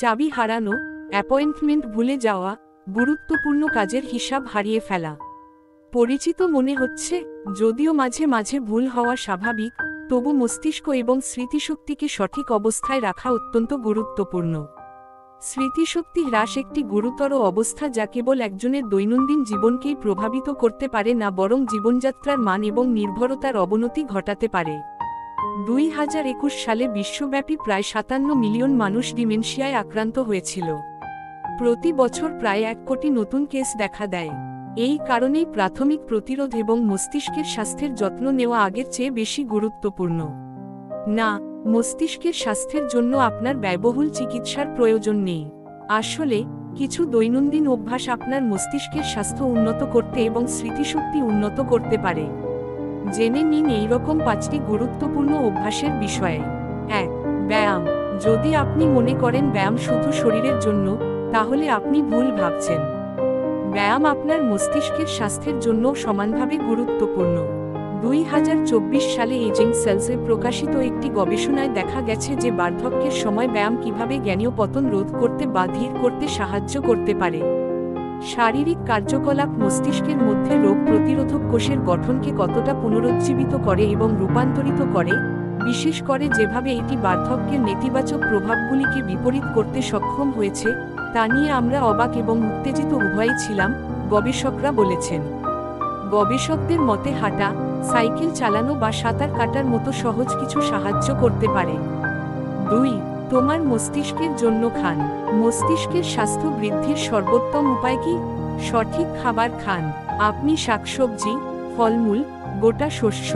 চাবি হারানো, অ্যাপয়েন্টমেন্ট ভুলে যাওয়া, গুরুত্বপূর্ণ কাজের হিসাব হারিয়ে ফেলা। পরিচিত মনে হচ্ছে? যদিও মাঝে মাঝে ভুল হওয়া স্বাভাবিক, তবু মস্তিষ্ক এবং স্মৃতিশক্তিকে সঠিক অবস্থায় রাখা অত্যন্ত গুরুত্বপূর্ণ। স্মৃতিশক্তি হ্রাস একটি গুরুতর অবস্থা যা কেবল একজনের দৈনন্দিন জীবনকেই প্রভাবিত করতে পারে না, বরং জীবনযাত্রার মান এবং নির্ভরতার অবনতি ঘটাতে পারে। 2021 সালে বিশ্বব্যাপী প্রায় 57 মিলিয়ন মানুষ ডিমেনশিয়ায় আক্রান্ত হয়েছিল। প্রতি বছর প্রায় 1 কোটি নতুন কেস দেখা দেয়। এই কারণেই প্রাথমিক প্রতিরোধ এবং মস্তিষ্কের স্বাস্থ্যের যত্ন নেওয়া আগের চেয়ে বেশি গুরুত্বপূর্ণ। না, মস্তিষ্কের স্বাস্থ্যের জন্য আপনার ব্যয়বহুল চিকিৎসার প্রয়োজন নেই। আসলে কিছু দৈনন্দিন অভ্যাস আপনার মস্তিষ্কের স্বাস্থ্য উন্নত করতে এবং স্মৃতিশক্তি উন্নত করতে পারে। জেনে নিন এইরকম 5টি গুরুত্বপূর্ণ অভ্যাসের বিষয়ে। 1. ব্যায়াম। যদি আপনি মনে করেন ব্যায়াম শুধু শরীরের জন্য, তাহলে আপনি ভুল ভাবছেন। ব্যায়াম আপনার মস্তিষ্কের স্বাস্থ্যের জন্য সমানভাবে গুরুত্বপূর্ণ। 2024 সালে এজিং সেলসে প্রকাশিত একটি গবেষণায় দেখা গেছে যে বার্ধক্যের সময় ব্যায়াম কিভাবে জ্ঞানীয় পতন রোধ করতে বা ধীর করতে সাহায্য করতে পারে। শারীরিক কার্যকলাপ মস্তিষ্কের মধ্যে রোগ প্রতিরোধক কোষের গঠনকে কতটা পুনরুজ্জীবিত করে এবং রূপান্তরিত করে, বিশেষ করে যেভাবে এটি বার্ধক্যের নেতিবাচক প্রভাবগুলিকে বিপরীত করতে সক্ষম হয়েছে, তা নিয়ে আমরা অবাক এবং উত্তেজিত উভয়ই ছিলাম, গবেষকরা বলেছেন। গবেষকদের মতে হাঁটা, সাইকেল চালানো বা সাঁতার কাটার মতো সহজ কিছু সাহায্য করতে পারে। 2. তোমার মস্তিষ্কের জন্য খান। মস্তিষ্কের স্বাস্থ্য বৃদ্ধির সর্বোত্তম উপায় কি? সঠিক খাবার খান। আপনি শাকসবজি, ফলমূল, গোটা শস্য,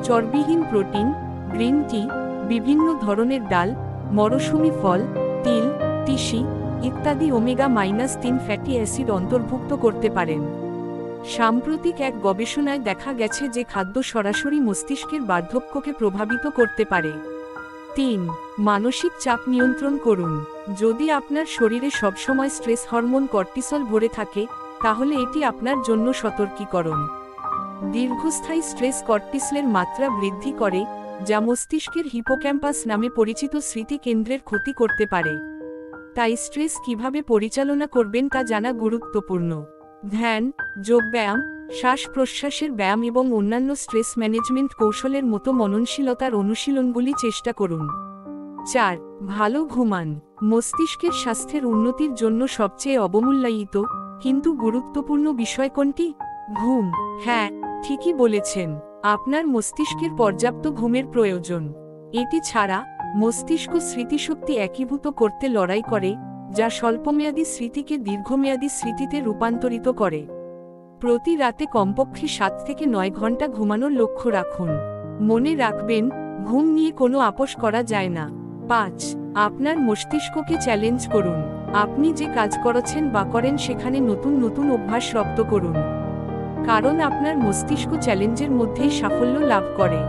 চর্বিহীন প্রোটিন, গ্রিন টি, বিভিন্ন ধরনের ডাল, মরশুমি ফল, তিল, তিসি ইত্যাদি ওমেগা-3 ফ্যাটি অ্যাসিড অন্তর্ভুক্ত করতে পারেন। সাম্প্রতিক এক গবেষণায় দেখা গেছে যে খাদ্য সরাসরি মস্তিষ্কের বার্ধক্যকে প্রভাবিত করতে পারে। 3. মানসিক চাপ নিয়ন্ত্রণ করুন। যদি আপনার শরীরে সবসময় স্ট্রেস হরমোন কর্টিসল ভরে থাকে, তাহলে এটি আপনার জন্য সতর্কীকরণ। দীর্ঘস্থায়ী স্ট্রেস কর্টিসলের মাত্রা বৃদ্ধি করে, যা মস্তিষ্কের হিপোক্যাম্পাস নামে পরিচিত স্মৃতি কেন্দ্রের ক্ষতি করতে পারে। তাই স্ট্রেস কিভাবে পরিচালনা করবেন তা জানা গুরুত্বপূর্ণ। ধ্যান, যোগব্যায়াম, শ্বাস প্রশ্বাসের ব্যায়াম এবং অন্যান্য স্ট্রেস ম্যানেজমেন্ট কৌশলের মতো মননশীলতার অনুশীলনগুলি চেষ্টা করুন। 4. ভালো ঘুমান। মস্তিষ্কের স্বাস্থ্যের উন্নতির জন্য সবচেয়ে অবমূল্যায়িত কিন্তু গুরুত্বপূর্ণ বিষয় কোনটি? ঘুম। হ্যাঁ, ঠিকই বলেছেন, আপনার মস্তিষ্কের পর্যাপ্ত ঘুমের প্রয়োজন। এটি ছাড়া মস্তিষ্ক স্মৃতিশক্তি একীভূত করতে লড়াই করে, যা স্বল্পমেয়াদী স্মৃতিকে দীর্ঘমেয়াদী স্মৃতিতে রূপান্তরিত করে। প্রতি রাতে কমপক্ষে 7 থেকে 9 ঘন্টা ঘুমানোর লক্ষ্য রাখুন। মনে রাখবেন, ঘুম নিয়ে কোনো আপোস করা যায় না। 5. আপনার মস্তিষ্ককে চ্যালেঞ্জ করুন। আপনি যে কাজ করছেন বা করেন সেখানে নতুন নতুন অভ্যাস রপ্ত করুন। কারণ আপনার মস্তিষ্ক চ্যালেঞ্জের মধ্যেই সাফল্য লাভ করে।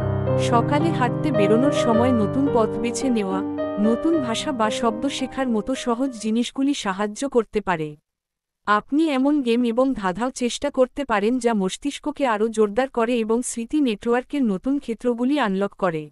সকালে হাঁটতে বেরোনোর সময় নতুন পথ বেছে নেওয়া, নতুন ভাষা বা শব্দ শেখার মতো সহজ জিনিসগুলি সাহায্য করতে পারে। আপনি এমন গেম এবং ধাঁধাও চেষ্টা করতে পারেন যা মস্তিষ্ককে আরও জোরদার করে এবং স্মৃতি নেটওয়ার্কের নতুন ক্ষেত্রগুলি আনলক করে।